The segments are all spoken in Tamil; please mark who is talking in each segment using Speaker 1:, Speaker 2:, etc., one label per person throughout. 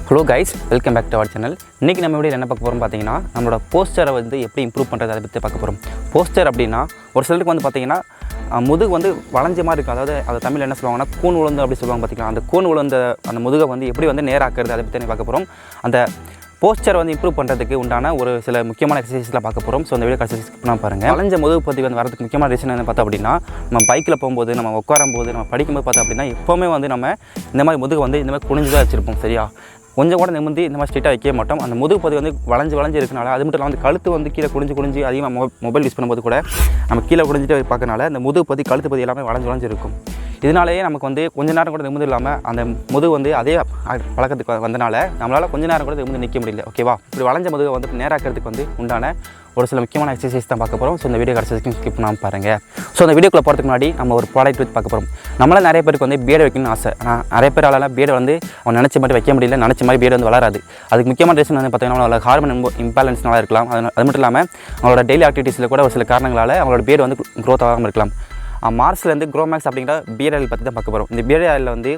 Speaker 1: Hello guys, welcome back to our channel. இன்றைக்கி நம்ம வீடியோ என்ன பார்க்க போகிறோம் பார்த்தீங்கன்னா, நம்மளோட போஸ்டரை வந்து எப்படி இம்ப்ரூவ் பண்ணுறது அதை பற்றி பார்க்க போகிறோம். போஸ்டர் அப்படின்னா ஒரு சிலருக்கு வந்து பார்த்தீங்கன்னா முதுகு வந்து வளைஞ்ச மாதிரி இருக்கும். அதாவது அதை தமிழில் என்ன சொல்லுவாங்கன்னா கூன் உளுந்து அப்படி சொல்லுவாங்க. பார்த்திங்கன்னா அந்த கூன் உளுந்த அந்த முதுகை வந்து எப்படி வந்து நேராக்குறது அதை பற்றி பார்க்க போகிறோம். அந்த போஸ்டர் வந்து இம்ப்ரூவ் பண்ணுறதுக்கு உண்டான ஒரு சில முக்கியமான எக்ஸசைஸ்லாம் பார்க்க போகிறோம். ஸோ அந்த வீடியோ எக்ஸசைஸ் பண்ணால் பாருங்கள். வளைஞ்ச முதுகு பற்றி வந்து வரதுக்கு முக்கியமான ரீசன் என்ன பார்த்தா அப்படின்னா, நம்ம பைக்கில் போகும்போது, நம்ம உட்காரும்போது, நம்ம படிக்கும்போது பார்த்தா அப்படின்னா எப்போவுமே வந்து நம்ம இந்த மாதிரி முதுகு வந்து இந்த மாதிரி குனிஞ்சு தான் வச்சுருப்போம். சரியா, கொஞ்சம் கூட நிமிர்ந்து இந்த மாதிரி ஸ்ட்ரெயிட்டாக வைக்க மாட்டோம். அந்த முதுகு பகுதி வந்து வளைஞ்சு இருக்கனால, அது மட்டும் இல்லாமல் வந்து கழுத்து வந்து கீழே குனிஞ்சு அதிகமாக மொபைல் யூஸ் பண்ணும்போது கூட நம்ம கீழே குனிஞ்சிட்டு பார்க்கறனால அந்த முதுகு பகுதி கழுத்து பகுதி எல்லாமே வளைஞ்சு இருக்கும். இதனாலேயே நமக்கு வந்து கொஞ்ச நேரம் கூட நிமிர்ந்து இல்லாமல் அந்த முதுகு வந்து அதே பழக்கத்துக்கு வந்தனால நம்மளால் கொஞ்ச நேரம் கூட நிமிர்ந்து நிற்க முடியல. ஓகேவா, இப்படி வளைஞ்ச முதுகை வந்து நேராக்கிறதுக்கு வந்து உண்டான ஒரு சில முக்கியமான எக்ஸசைஸ் தான் பார்க்க போகிறோம். ஸோ இந்த வீடியோ கடைசி ஸ்கிப் பண்ணாமல் பாருங்கள். ஸோ அந்த வீடியோக்குள்ளே போகிறதுக்கு முன்னாடி நம்ம ஒரு ப்ராடக்ட் வச்சு பார்க்க போகிறோம். நம்மளால் நிறைய பேருக்கு வந்து பியர்டு வைக்கணும்னு ஆசை. ஆனால் நிறைய பேரால் பியர்டு வந்து அவன் நினச்ச மாதிரி வைக்க முடியல, நினச்ச மாதிரி பியர்டு வந்து வளராது. அதுக்கு முக்கியமான ரீசன் வந்து பார்த்தீங்கன்னா அவங்களோட ஹார்மோன் இம்பேலன்ஸ்னால இருக்கலாம். அது மட்டும் இல்லாமல் அவங்களோட டெய்லி ஆக்டிவிட்டீஸில் கூட ஒரு சில காரணங்களால் அவங்களோட பியர்டு வந்து க்ரோத் ஆகாமல் இருக்கலாம். மார்ஸ்லேருந்து க்ரோமேக்ஸ் அப்படிங்கிற பியர்டு ஆயில் பற்றி தான் பார்க்க போகிறோம். இந்த பியர்டு ஆயிலில் வந்து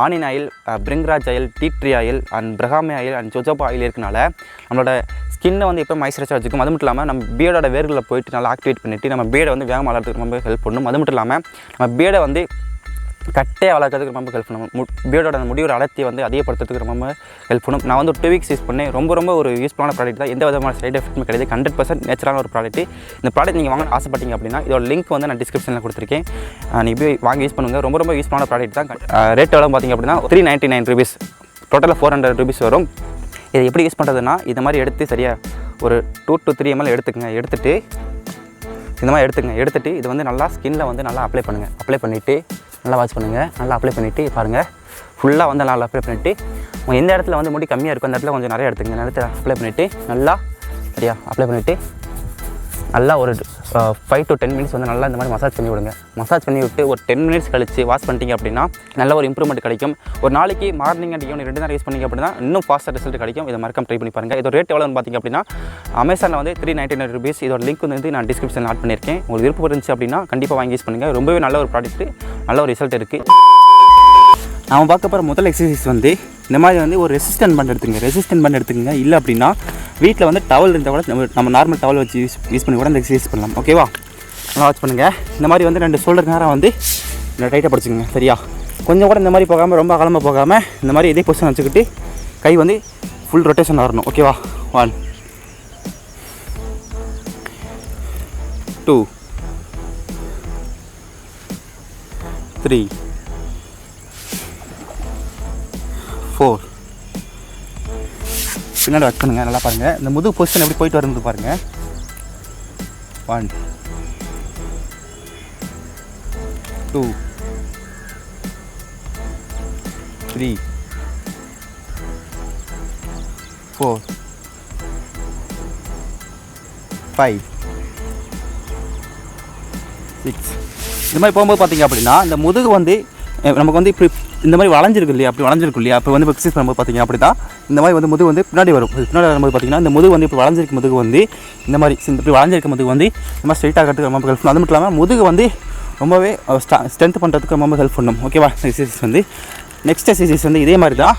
Speaker 1: ஆனின் oil, Bhringraj oil, tea oil and பிரகாமே ஆயில் அண்ட் ஜோஜோபா ஆயில் இருக்கனால நம்மளோட ஸ்கின்னை வந்து எப்போ மாய்ஸ்சரைஸாக வச்சுக்கும். அது மட்டும் இல்லாமல் நம்ம பியர்டோட வேர்களில் போயிட்டு நல்லா ஆக்டிவேட் பண்ணிவிட்டு நம்ம பியர்டை வந்து வேகமாக வளர்கிறதுக்கு ரொம்ப ஹெல்ப் பண்ணும். அது மட்டும் இல்லாமல் நம்ம பியர்டை வந்து கட்டையாக வளர்க்கிறதுக்கு ரொம்ப ஹெல்ப் பண்ணும். பியர்டோட அந்த முடியோட அடர்த்தியை வந்து அதிகப்படுத்துறதுக்கு ரொம்ப ஹெல்ப் பண்ணும். நான் வந்து ஒரு 2 வீக்ஸ் யூஸ் பண்ணேன். ரொம்ப ஒரு யூஸ்ஃபுல்லான ப்ராடக்ட் தான். எந்த விதமான சைட் எஃபெக்ட்டுமே கிடையாது. 100% நேச்சுரலான ஒரு ப்ராடக்ட். இந்த ப்ராடக்ட் நீங்கள் வாங்க ஆசைப்பட்டீங்க அப்படின்னா இதோட லிங்க் வந்து நான் டிஸ்கிரிப்ஷனில் கொடுத்துருக்கேன். நீங்கள் போய் வாங்கி யூஸ் பண்ணுங்கள். ரொம்ப யூஸ்ஃபுல்லான ப்ராடக்ட் தான். ரேட் எவ்வளோ பார்த்தீங்க அப்படின்னா 399 rupees, டோட்டலாக 400 rupees வரும். இதை எப்படி யூஸ் பண்ணுறதுன்னா, இந்த மாதிரி எடுத்து சரியாக ஒரு 2 to 3 ml எடுத்துக்கங்க. எடுத்துகிட்டு இந்த மாதிரி எடுத்துகிட்டு இது வந்து நல்லா ஸ்கின்னில் வந்து நல்லா அப்ளை பண்ணுங்கள். அப்ளை பண்ணிவிட்டு நல்லா வாஷ் பண்ணுங்கள். நல்லா அப்ளை பண்ணிவிட்டு பாருங்கள், ஃபுல்லாக வந்து நல்லா அப்ளை பண்ணிவிட்டு உங்கள் எந்த இடத்துல வந்து முடி கம்மியாக இருக்கும் அந்த இடத்துல கொஞ்சம் நிறைய எடுத்துங்க. அந்த இடத்துல அப்ளை பண்ணிவிட்டு நல்லா சரியா அப்ளை பண்ணிவிட்டு நல்லா ஒரு 5 to 10 minutes வந்து நல்லா இந்த மாதிரி மசாஜ் பண்ணி விடுங்க. மசாஜ் பண்ணி விட்டு ஒரு 10 minutes கழித்து வாஷ் பண்ணிட்டீங்க அப்படின்னா நல்ல ஒரு இம்ப்ரூவ்மெண்ட் கிடைக்கும். ஒரு நாளைக்கு மார்னிங் அண்ட் ஈவினிங் 2 நேரம் யூஸ் பண்ணிங்க அப்படின்னா இன்னும் ஃபாஸ்ட்டாக ரிசல்ட் கிடைக்கும். இதை மறக்காம ட்ரை பண்ணி பாருங்கள். இதோட ரேட் எவ்வளோன்னு பார்த்தீங்க அப்படின்னா அமேசானில் வந்து 399 rupees. இதோட லிங்க் வந்து நான் டிஸ்கிரிப்ஷனில் ஆட் பண்ணியிருக்கேன். உங்களுக்கு விருப்பம் இருந்துச்சு அப்படின்னா கண்டிப்பாக வாங்கி யூஸ் பண்ணுங்கள். ரொம்பவே நல்ல ஒரு ப்ராடக்ட், நல்ல ஒரு ரிசல்ட் இருக்குது. நம்ம பார்க்க போகிற முதல் எக்ஸசைஸ் வந்து இந்த மாதிரி வந்து ஒரு ரெசிஸ்டன்ட் பேண்ட் எடுத்துக்கங்க. இல்லை அப்படின்னா வீட்டில் வந்து டவல் இருந்தால் கூட நம்ம நார்மல் டவல் வச்சு யூஸ் பண்ணி கூட இந்த எக்ஸசைஸ் பண்ணலாம். ஓகேவா, நல்லா வாட்ச் பண்ணுங்கள். இந்த மாதிரி வந்து 2 ஷோல்டர் நேரம் வந்து டைட்டாக படிச்சுக்கோங்க. சரியா, கொஞ்சம் கூட இந்த மாதிரி போகாமல் ரொம்ப அகலமாக போகாமல் இந்த மாதிரி இதே பொசிஷன் வச்சுக்கிட்டு கை வந்து ஃபுல் ரொட்டேஷன் வரணும். ஓகேவா, 1 2 3 4. பின்னாடி வாட்ச் பண்ணுங்கள். நல்லா பாருங்கள், இந்த முதுகு பொசிஷன் எப்படி போயிட்டு வருது பாருங்கள். 1 2 3 4 5 6. இந்த மாதிரி போகும்போது பார்த்தீங்க அப்படின்னா இந்த முதுகு வந்து நமக்கு வந்து இப்படி இந்த மாதிரி வளைஞ்சிருக்கு இல்லையா, அப்போ வந்து எக்ஸசைஸ் பண்ணும்போது பார்த்தீங்க அப்படி தான் இந்த மாதிரி வந்து முதுகு வந்து பின்னாடி வரும். பின்னாடி வரும்போது பார்த்தீங்கன்னா இந்த முதுகு வந்து இப்போ வளைஞ்சிருக்க முதுகு வந்து இந்த மாதிரி இப்படி வளைஞ்சிருக்க முதுகு வந்து இந்த மாதிரி ஸ்ட்ரைட் ஆகிறதுக்கு ரொம்ப ஹெல்ப் பண்ணும். அது மட்டும் இல்லாமல் முதுகு வந்து ரொம்பவே ஸ்ட்ரென்த் பண்ணுறதுக்கு ரொம்ப ஹெல்ப் பண்ணும். ஓகேவா, எக்ஸசைஸ் வந்து நெக்ஸ்ட் எக்ஸசைஸ் வந்து இதே மாதிரி தான்.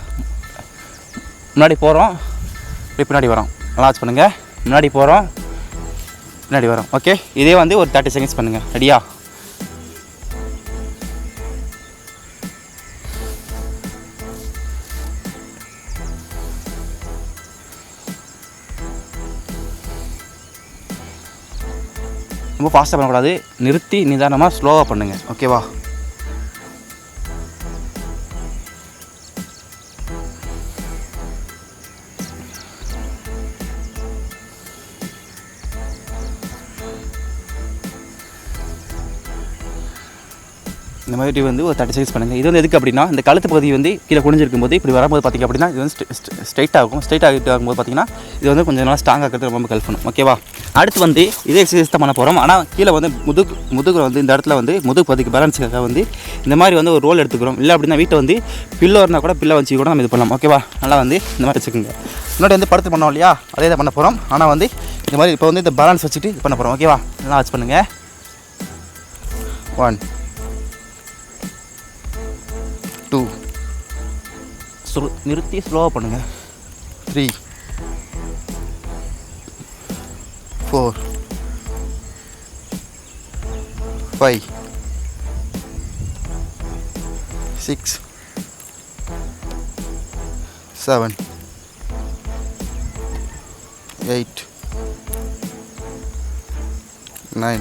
Speaker 1: முன்னாடி போகிறோம், இப்படி பின்னாடி வரோம். நல்லா வாட்ச் பண்ணுங்கள். முன்னாடி போகிறோம், பின்னாடி வரோம். ஓகே, இதே வந்து ஒரு 30 seconds பண்ணுங்கள். ரெடியா? ரொம்ப ஃபாஸ்ட்டாக பண்ணக்கூடாது, நிறுத்தி நிதானமாக ஸ்லோவாக பண்ணுங்கள். ஓகேவா, இந்த மாதிரி வந்து ஒரு 30 seconds பண்ணுங்கள். இது வந்து எதுக்கு அப்படின்னா இந்த கழுத்து பகுதி வந்து கீழே குனிஞ்சிருக்கும் போது இப்படி வரும்போது பார்த்திங்க அப்படின்னா இது வந்து ஸ்ட்ரைட்டாக ஆகும்போது பார்த்திங்கன்னா இது வந்து கொஞ்சம் நல்லா ஸ்ட்ராங் ஆகிறதுக்கு ரொம்ப ஹெல்ப் பண்ணும். ஓகேவா, அடுத்து வந்து இதே எக்ஸசைஸ் தான் பண்ண போகிறோம். ஆனால் கீழே வந்து முதுகு வந்து இந்த இடத்துல வந்து முதுகு பகுதிக்கு பேலன்ஸுக்காக வந்து இந்த மாதிரி வந்து ஒரு ரோல் எடுத்துக்கிறோம். இல்லை அப்படின்னா வீட்டை வந்து பில்லோ இருந்தால் கூட பில்லோ வச்சு கூட நம்ம இது பண்ணலாம். ஓகேவா, நல்லா வந்து இந்த மாதிரி வச்சுக்கோங்க. முன்னாடி வந்து படுத்து பண்ணோம் இல்லையா, அதே தான் பண்ண போகிறோம். ஆனால் வந்து இந்த மாதிரி இப்போ வந்து இந்த பேலன்ஸ் வச்சுட்டு இது பண்ண போகிறோம். ஓகேவா, நல்லா வாட்ச் பண்ணுங்கள். 1 2 நிறுத்தி ஸ்லோவாக பண்ணுங்கள். 3 4 5 6 7 8 9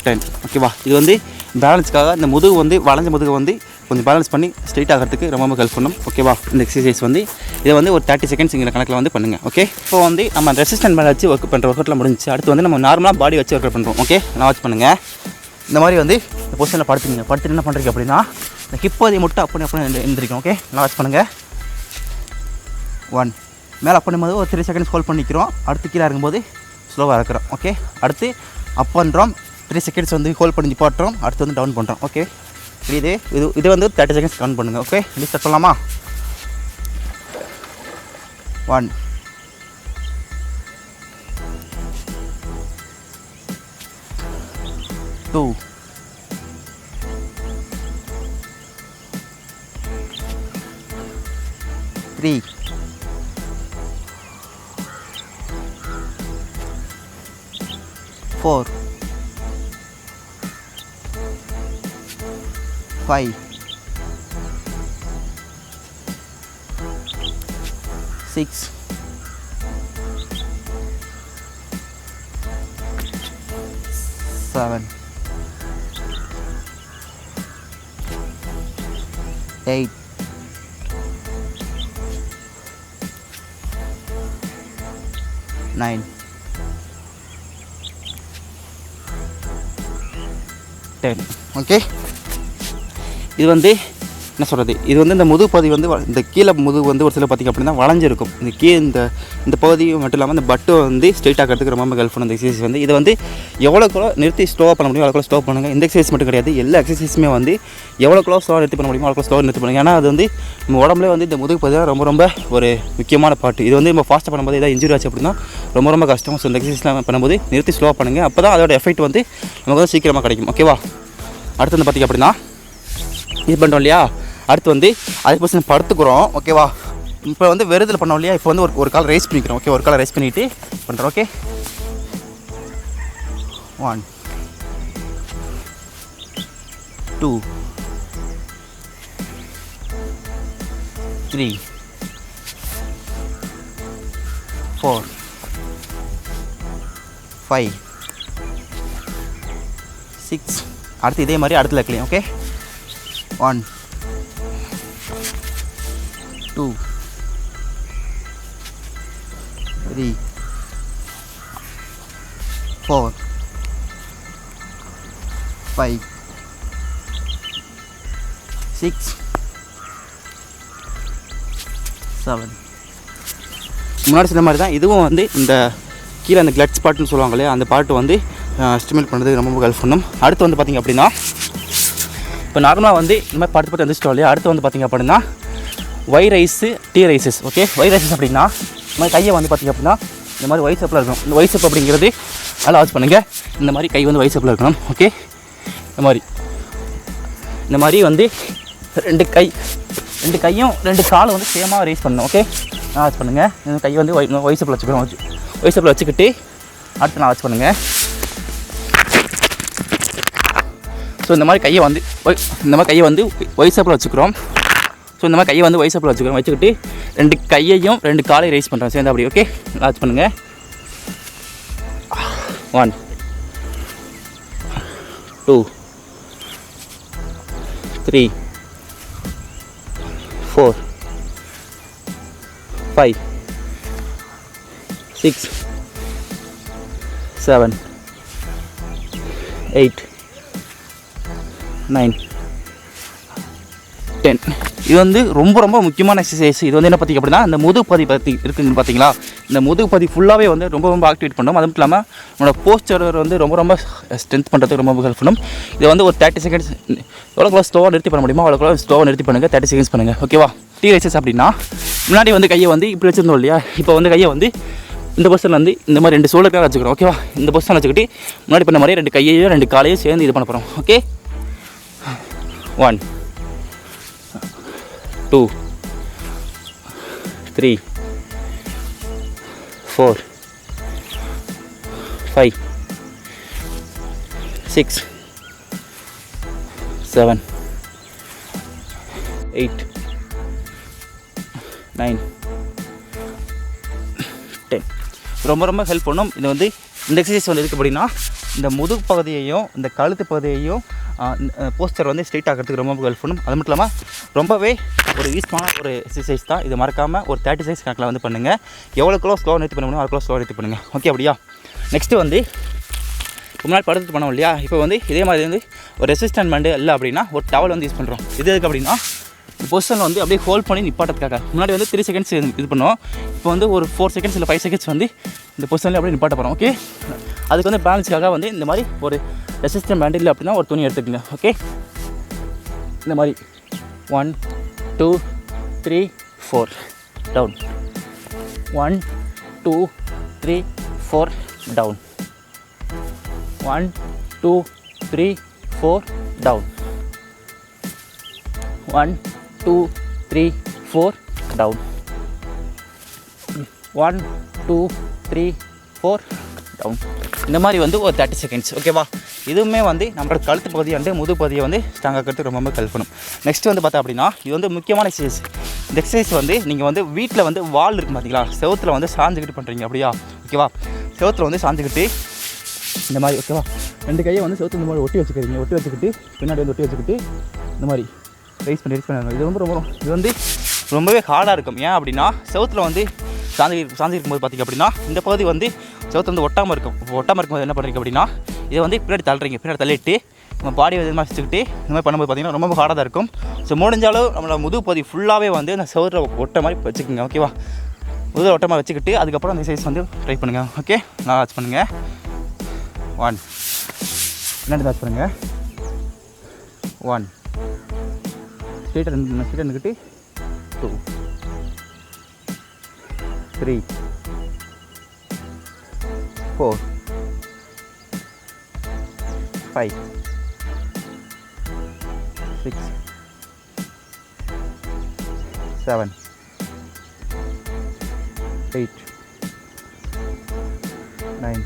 Speaker 1: 10. ஓகேவா? இது வந்து பேலன்ஸ்க்காக இந்த முதுகு வந்து வளைஞ்ச முதுகு வந்து கொஞ்சம் பேலன்ஸ் பண்ணி ஸ்ட்ரெயிட் ஆகிறதுக்கு ரொம்ப ஹெல்ப் பண்ணும். ஓகேவா? இந்த எக்ஸசைஸ் வந்து இதை வந்து ஒரு 30 செகண்ட்ஸ் இங்கே கணக்கில் வந்து பண்ணுங்கள். ஓகே, இப்போ வந்து நம்ம ரெசிஸ்டன்ட் மேலே வச்சு ஒர்க் பண்ணுற ஒர்க் அவுட்டில் முடிஞ்சு அடுத்து வந்து நம்ம நார்மலாக பாடி வச்சு ஒர்க் அவுட் பண்ணுறோம். ஓகே, நான் வாட்ச் பண்ணுங்கள். இந்த மாதிரி வந்து இந்த பொசிஷனில் படுத்துட்டு என்ன பண்ணுறீங்க அப்படின்னா இந்த ஹிப்போதை மட்டும் அப்படி எழுந்திரிக்கும். ஓகே, நான் வாட்ச் பண்ணுங்கள். 1 மேலே அப் பண்ணும்போது ஒரு 3 செகண்ட்ஸ் ஹோல்ட் பண்ணிக்கிறோம். அடுத்து கீழே இருக்கும்போது ஸ்லோவாக இருக்கிறோம். ஓகே, அடுத்து அப் பண்ணுறோம், 3 செகண்ட்ஸ் வந்து ஹோல்ட் பண்ணி போட்டுறோம். அடுத்து வந்து டவுன் பண்ணுறோம். ஓகே, இது வந்து 30 செகண்ட்ஸ் கவுண்ட் பண்ணுங்கள். ஓகே, இது ஸ்டார்ட் பண்ணலாமா? 1 2 3 4 5 6 7 8 9 10. ஓகே, இது வந்து என்ன சொல்கிறது, இது வந்து இந்த முதுகு பகுதி வந்து இந்த கீழே முதுகு வந்து ஒரு சில பார்த்திங்க அப்படின்னா வளைஞ்சிருக்கும். இந்த இந்த பகுதி மட்டும் இல்லாமல் இந்த பட்டு வந்து ஸ்ட்ரெயிட் ஆகிறதுக்கு ரொம்ப ஹெல்ப் பண்ணும் இந்த எக்ஸசைஸ் வந்து. இதை வந்து எவ்வளோக்குள்ள நிறுத்தி ஸ்லோவாக பண்ண முடியும் அவ்வளோக்குள்ள ஸ்லோ பண்ணுங்கள். இந்த எக்ஸசைஸ் மட்டும் கிடையாது, எல்லா எக்ஸசைஸுமே வந்து எவ்வளோக்குள்ள ஸ்லோவாக நிறுத்தி பண்ண முடியுமோ அவ்வளோக்குள்ள ஸ்லோவாக நிறுத்தி பண்ணுங்கள். ஏன்னா அது வந்து நம்ம உடம்புல வந்து இந்த முதுகு பகுதி ரொம்ப ஒரு முக்கியமான பாட்டு. இது வந்து நம்ம ஃபாஸ்ட்டாக பண்ணும்போது ஏதாவது இன்ஜுரி ஆச்சு அப்படின்னா ரொம்ப கஷ்டம். ஸோ இந்த எக்ஸசைஸ்லாம் பண்ணும்போது நிறுத்தி ஸ்லோவாக பண்ணுங்கள். அப்போ தான் அதோட எஃபெக்ட் வந்து நமக்கு வந்து சீக்கிரமாக கிடைக்கும். ஓகேவா? அடுத்து வந்து பார்த்திங்க அப்படின்னா இது பண்ணுறோம் இல்லையா, அடுத்து வந்து அதே பர்சன் படுத்துக்கிறோம். ஓகேவா? இப்போ வந்து வெறுதில் பண்ணோம் இல்லையா, இப்போ வந்து ஒரு கால் ரைஸ் பண்ணிக்கிறோம். ஓகே, ஒரு கால் ரைஸ் பண்ணிவிட்டு பண்ணுறோம். ஓகே, 1 2 3 4 5 6. அடுத்து இதே மாதிரி அடுத்த லெக்லையும். ஓகே, 1 2 3 4 5 6 7. முன்னாடி சொன்ன மாதிரி தான் இதுவும் வந்து இந்த கீழே அந்த கிளட்ஸ் பாட்டுன்னு சொல்லுவாங்க இல்லையா, அந்த பாட்டு வந்து ஸ்டிமுலேட் பண்ணுறதுக்கு ரொம்ப ஹெல்ப் பண்ணும். அடுத்து வந்து பார்த்திங்க அப்படின்னா இப்போ நார்மலாக வந்து இந்த மாதிரி படுத்து வந்துச்சிட்டோம் இல்லையா, அடுத்து வந்து பார்த்திங்க அப்படின்னா Y raise T raises. Okay, Y raises அப்படின்னா இந்த மாதிரி கையை வந்து பார்த்திங்க அப்படின்னா இந்த மாதிரி ஒய் ஷேப்பில் இருக்கணும். இந்த ஒய் ஷேப் அப்படிங்கிறது நல்லா வாட்ச் பண்ணுங்கள். இந்த மாதிரி கை வந்து ஒய் ஷேப்பில் இருக்கணும். ஓகே, இந்த மாதிரி வந்து ரெண்டு கையும் 2 காலும் வந்து சேமாக ரைஸ் பண்ணணும். ஓகே, நான் வாட்ச் பண்ணுங்கள். இந்த கை வந்து ஒய் ஷேப்பில் வச்சுக்கிறோம். ஒய் ஷேப்பில் வச்சுக்கிட்டு அடுத்து நான் வாட்ச் பண்ணுங்கள். ஸோ இந்த மாதிரி கையை வந்து ஒய் ஷேப்பில் வச்சுக்கிறோம். ஸோ இந்த மாதிரி கையை வந்து ஒய் ஷேப்பில் வச்சுக்கிட்டு 2 கையையும் 2 காலையும் ரைஸ் பண்ணுறோம் சேர்ந்து அப்படி. ஓகே, வாட்ச் பண்ணுங்கள். 1 2 3 4 5 6 7 8 9 10. இது வந்து ரொம்ப முக்கியமான எக்ஸசைஸ். இது வந்து என்ன பார்த்திங்க அப்படின்னா இந்த முதுகு பதி இருக்குதுன்னு பார்த்தீங்களா, இந்த முதுகு பதி ஃபுல்லாகவே வந்து ரொம்ப ஆக்டிவேட் பண்ணும். அது மட்டும் இல்லாமல் நம்மளோட போஸ்டர் வந்து ரொம்ப ஸ்ட்ரென்த் பண்ணுறதுக்கு ரொம்ப ஹெல்ப் பண்ணும். இதை வந்து ஒரு 30 செகண்ட்ஸ் எவ்வளோக்குள்ள ஸ்லோவாக நிறுத்தி பண்ண முடியுமோ அவ்வளோக்குள்ள ஸ்லோவாக நிறுத்தி பண்ணுங்கள். 30 செகண்ட்ஸ் பண்ணுங்கள். ஓகேவா? டீ ரைசஸ் அப்படின்னா முன்னாடி வந்து கையை வந்து இப்படி வச்சுருந்தோம் இல்லையா, இப்போ வந்து கையை வந்து இந்த பொசிஷனில் வந்து இந்த மாதிரி 2 ஷோல்டருக்காக வச்சுக்கிறோம். ஓகேவா? இந்த பொசிஷன் வச்சுக்கிட்டு முன்னாடி பண்ண மாதிரி 2 கையையும் 2 காலையும் சேர்ந்து இது பண்ண போகிறோம். ஓகே, 1 2 3 4 5 6 7 8 9 10 ரொம்ப ஹெல்ப் பண்ணும். இது வந்து இந்த எக்ஸசைஸ் வந்து எதுக்கு அப்படின்னா இந்த முதுகு பகுதியையும் இந்த கழுத்து பகுதியையும் போஸ்டர் வந்து ஸ்ட்ரெயிட் ஆகிறதுக்கு ரொம்ப ஹெல்ப் பண்ணும். அது மட்டும் இல்லாமல் ரொம்பவே ஒரு யூஸ்ஃபுல்லான ஒரு எக்ஸசைஸ் தான். இது மறக்காமல் ஒரு 30 செகண்ட்ஸ் கணக்கில் வந்து பண்ணுங்கள். எவ்வளோக்குள்ள ஸ்லோவாக நிறுத்தி பண்ண முடியும் அவ்வளோ ஸ்லோவாக நிறுத்தி பண்ணுங்கள். ஓகே அப்படியா? நெக்ஸ்ட்டு வந்து முன்னாடி படுத்துட்டு பண்ணோம் இல்லையா, இப்போ வந்து இதே மாதிரி வந்து ஒரு ரெசிஸ்டன்ட் பேண்டு இல்லை அப்படின்னா ஒரு டவல் வந்து யூஸ் பண்ணுறோம். இது எதுக்கு அப்படின்னா பொசிஷனில் வந்து அப்படியே ஹோல்ட் பண்ணி நிப்பாட்டத்துக்காக. முன்னாடி வந்து 3 செகண்ட்ஸ் இது பண்ணுவோம். இப்போ வந்து ஒரு 4 செகண்ட்ஸ் இல்லை 5 செகண்ட்ஸ் வந்து இந்த பொசிஷனில் அப்படியே நிப்பாட்ட போகிறோம். ஓகே, அதுக்கு வந்து பேலன்ஸுக்காக வந்து இந்த மாதிரி ஒரு ரெசிஸ்டன்ட் பேண்ட் இல்லை அப்படின்னா ஒரு துணி எடுத்துக்கங்க. ஓகே, இந்த மாதிரி 1 2 3 4 down, 1 2 3 4 down, 1 2 3 4 down, 1 2 3 4 down, 1 2 3 4 down. இந்த மாதிரி வந்து ஒரு 30 செகண்ட்ஸ். ஓகேவா? இதுவுமே வந்து நம்மளோட கழுத்து பகுதி வந்து முதுகு பகுதியை வந்து ஸ்ட்ராங் ஆக்கிறதுக்கு ரொம்ப ஹெல்ப் பண்ணும். நெக்ஸ்ட் வந்து பார்த்தா அப்படின்னா இது வந்து முக்கியமான எக்ஸசைஸ். இந்த எக்ஸசைஸ் வந்து நீங்கள் வந்து வீட்டில் வந்து வால் இருக்குது பார்த்தீங்களா, செவத்தில் வந்து சாஞ்சுக்கிட்டு பண்ணுறீங்க அப்படியா? ஓகேவா? செவத்தில் வந்து சாஞ்சுக்கிட்டு இந்த மாதிரி, ஓகேவா, 2 கையை வந்து செவத்தில் இந்த மாதிரி ஒட்டி வச்சுக்கிறீங்க. ஒட்டி வச்சுக்கிட்டு பின்னாடி வந்து ஒட்டி வச்சுக்கிட்டு இந்த மாதிரி ரைஸ் பண்ணி இது இது வந்து ரொம்பவே ஹார்டாக இருக்கும். ஏன் அப்படின்னா செவத்தில் வந்து சாஞ்சி இருக்கும்போது பார்த்திங்க அப்படின்னா இந்த பகுதி வந்து செவத்தில் வந்து ஒட்டாமல் இருக்கும்போது என்ன பண்ணுறீங்க அப்படின்னா இதை வந்து பின்னாடி தள்ளிட்டு நம்ம பாடியை இது மாதிரி வச்சுக்கிட்டு இந்த மாதிரி பண்ணும்போது பார்த்திங்கன்னா ரொம்ப ஹார்டாக தான் இருக்கும். ஸோ முடிஞ்சாலும் நம்மளோட முதுகு பகுதி ஃபுல்லாகவே வந்து அந்த செவத்தில் ஒட்ட மாதிரி வச்சுக்கோங்க. ஓகேவா? முதுகில் ஒட்ட மாதிரி வச்சுக்கிட்டு அதுக்கப்புறம் அந்த எக்ஸசைஸ் வந்து ட்ரை பண்ணுங்கள். ஓகே, நல்லா வாட்ச் பண்ணுங்கள். 1 பின்னாடி வாட்ச் பண்ணுங்கள். 1 ஸ்ட்ரெயிட்டாக நின்றுக்கிட்டு 2 3 4 5 6 7 8 9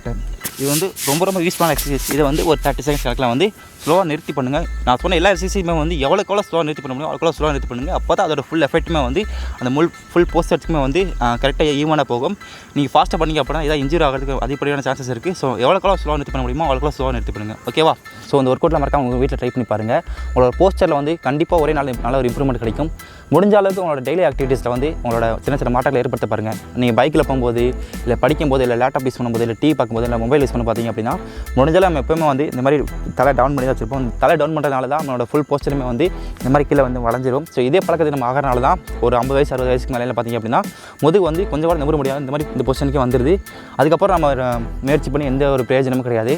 Speaker 1: 10. இது வந்து ரொம்ப யூஸ்ஃபுல்லான எக்ஸசைஸ். இதை வந்து ஒரு 30 செகண்ட்ஸ் கணக்கில் வந்து ஸ்லோவாக நிறுத்தி பண்ணுங்கள். நான் சொன்ன எல்லா எக்ஸசைஸுமே வந்து எவ்வளோக்கெவ்வளோ ஸ்லோவாக நிறுத்தி பண்ண முடியும் அவ்வளோக்கெவ்வளோ ஸ்லோவாக நிறுத்தி பண்ணுங்கள். அப்போ தான் அதோட ஃபுல் எஃபெக்ட்டுமே வந்து அந்த ஃபுல் போஸ்டர்ஸுக்குமே வந்து கரெக்டாக ஈவனாக போகும். நீங்கள் ஃபாஸ்ட்டாக பண்ணிங்க அப்படின்னா இதாக இன்ஜூரி ஆகிறதுக்கு அதிகப்படியான சான்சஸ் இருக்குது. ஸோ எவ்வளோக்கெவ்வளோ ஸ்லோவாக நிறுத்தி பண்ண முடியுமோ அவ்வளோக்கெவ்வளோ ஸ்லோவாக நிறுத்தி பண்ணுங்கள். ஓகேவா? ஸோ அந்த ஒர்க் அவுட்டில் மறக்காம உங்கள் வீட்டில் ட்ரை பண்ணி பாருங்கள். உங்களோட போஸ்டரில் வந்து கண்டிப்பாக ஒரே நல்ல ஒரு இம்ப்ரூவ்மெண்ட் கிடைக்கும். முடிஞ்ச அளவுக்கு உங்களோட டெய்லி ஆக்டிவிட்டீஸில் வந்து உங்களோட சின்ன மாற்றங்களை ஏற்படுத்த பாருங்கள். நீங்கள் பைக்கில் போகும்போது இல்லை படிக்கும்போது இல்லை லேப்டாப் யூஸ் பண்ணும்போது இல்லை டிவி பார்க்கும்போது இல்லை மொபைல் யூஸ் பண்ண பார்த்தீங்க அப்படின்னா முடிஞ்சாலும் நம்ம எப்போயுமே வந்து இந்த மாதிரி தலை டவுன் பண்ணி தான் வச்சுருப்போம். தலை டவுன் பண்ணுறதுனால தான் நம்மளோட ஃபுல் போஸ்டருமே வந்து இந்த மாதிரி கீழே வந்து வளைஞ்சிரும். ஸோ இதே பழக்கத்தை நம்ம ஆகிறனால தான் ஒரு 50 வயசு 60 வயசுக்கு மேலே பார்த்திங்க அப்படின்னா முதுகு வந்து கொஞ்சம் கூட நிமிர முடியாது. இந்த மாதிரி இந்த பொசிஷனுக்கே வந்துடுது. அதுக்கப்புறம் நம்ம முயற்சி பண்ணி எந்த ஒரு பிரயோஜனமும் கிடையாது.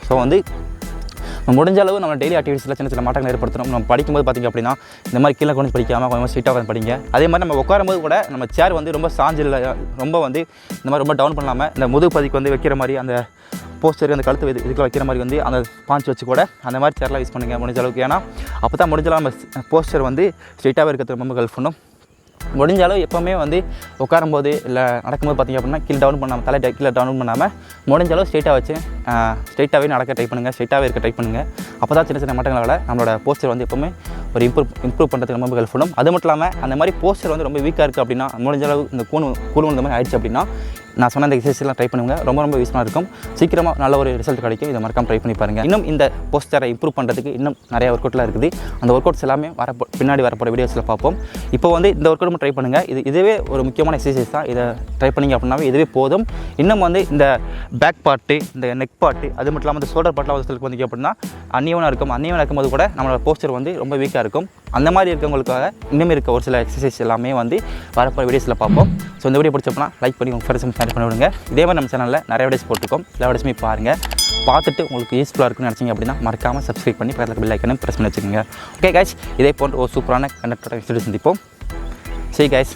Speaker 1: ஸோ வந்து முடிஞ்ச அளவு நம்ம டெய்லி ஆக்டிவிட்டீஸில் சின்ன மாற்றங்கள் ஏற்படுத்தணும். நம்ம படிக்கும்போது பார்த்திங்க அப்படின்னா இந்த மாதிரி கீழே கொஞ்சம் படிக்காமல் கொஞ்சம் ஸ்ட்ரெயிட்டாக உட்காந்து படிங்க. அதே மாதிரி நம்ம உட்காரும்போது கூட நம்ம சேர் வந்து ரொம்ப சாஞ்சில் ரொம்ப வந்து இந்த மாதிரி ரொம்ப டவுன் பண்ணாமல் இந்த முதுகு பதிக்கு வந்து வைக்கிற மாதிரி அந்த போஸ்டர் அந்த கழுத்து இதுக்கு வைக்கிற மாதிரி வந்து அந்த பாஞ்ச் வச்சு கூட அந்த மாதிரி சேர்லாம் யூஸ் பண்ணுங்கள் முடிஞ்ச அளவுக்கு. ஏன்னா அப்போ தான் முடிஞ்சளவு நம்ம போஸ்டர் வந்து ஸ்ட்ரெயிட்டாகவே இருக்கிறது ரொம்ப ஹெல்ப் பண்ணும். முடிஞ்ச அளவு எப்போவுமே வந்து உட்காரும்போது இல்லை நடக்கும்போது பார்த்திங்க அப்படின்னா கீழே டவுன் பண்ணாமல் கீழே டவுன் பண்ணாமல் முடிஞ்ச அளவு ஸ்ட்ரெயிட்டாகவே நடக்க ட்ரை பண்ணுங்கள். ஸ்ட்ரெயிட்டாகவே இருக்க ட்ரை பண்ணுங்கள். அப்போ தான் சின்ன மாற்றங்களை நம்மளோட போஸ்டர் வந்து எப்போவுமே ஒரு இம்ப்ரூவ் பண்ணுறதுக்கு ரொம்ப ஹெல்ப் பண்ணும். அது மட்டும் இல்லாமல் அந்த மாதிரி போஸ்டர் வந்து ரொம்ப வீக்காக இருக்குது அப்படின்னா முடிஞ்ச அளவு இந்த கூணு இந்த மாதிரி ஆயிடுச்சு அப்படின்னா நான் சொன்ன அந்த எக்ஸசைஸ்லாம் ட்ரை பண்ணுங்கள். ரொம்ப யூஸ்ஃபுல்லாக இருக்கும். சீக்கிரமாக நல்ல ஒரு ரிசல்ட் கிடைக்கும். இதை மறக்காம ட்ரை பண்ணி பாருங்கள். இன்னும் இந்த போஸ்டரை இம்ப்ரூவ் பண்ணுறதுக்கு இன்னும் நிறைய ஒர்க் அவுட்லாம் இருக்குது. அந்த ஒர்க் அவுட்ஸ் எல்லாமே பின்னாடி வரப்போகிற வீடியோஸில் பார்ப்போம். இப்போ வந்து இந்த ஒர்க் அவுட் ட்ரை பண்ணுங்கள். இதுவே ஒரு முக்கியமான எக்ஸசைஸ் தான். இதை ட்ரை பண்ணிங்க அப்படின்னாவே இதுவே போதும். இன்னும் வந்து இந்த பேக் பார்ட்டு இந்த நெக் பார்ட்டு அது மட்டும் இல்லாமல் இந்த ஷோல்டர் பார்ட்டில் வந்து வந்திங்க அப்படின்னா அன்னியவனாக இருக்கும்போது கூட நம்மளோட போஸ்டர் வந்து ரொம்ப வீக்காக இருக்கும். அந்த மாதிரி இருக்கவங்களுக்காக இன்னும் இருக்க ஒரு சில எக்ஸசைஸ் எல்லாமே வந்து வரப்போகிற வீடியோஸில் பார்ப்போம். ஸோ இந்த வீடியோ பிடிச்சப்போனா லைக் பண்ணி உங்கள் ஃப்ரெண்ட்ஸ் ஷேர் பண்ணி விடுங்க. இதே மாதிரி நம்ம சேனலில் நிறைய வீடியோஸ் போட்டுருக்கோம். எல்லா வீடியோஸுமே பாருங்கள். பார்த்துட்டு உங்களுக்கு யூஸ்ஃபுல்லாக இருக்குன்னு நினச்சிங்க அப்படின்னா மறக்காமல் சப்ஸ்கிரைப் பண்ணி பக்கத்தில் பெல் ஐக்கனை ப்ரெஸ் பண்ணி வச்சுக்கோங்க. ஓகே கைஸ், இதே போன்ற ஒரு சூப்பரான கண்டக்டோட வீடியோ சந்திப்போம். சரி கைஸ்.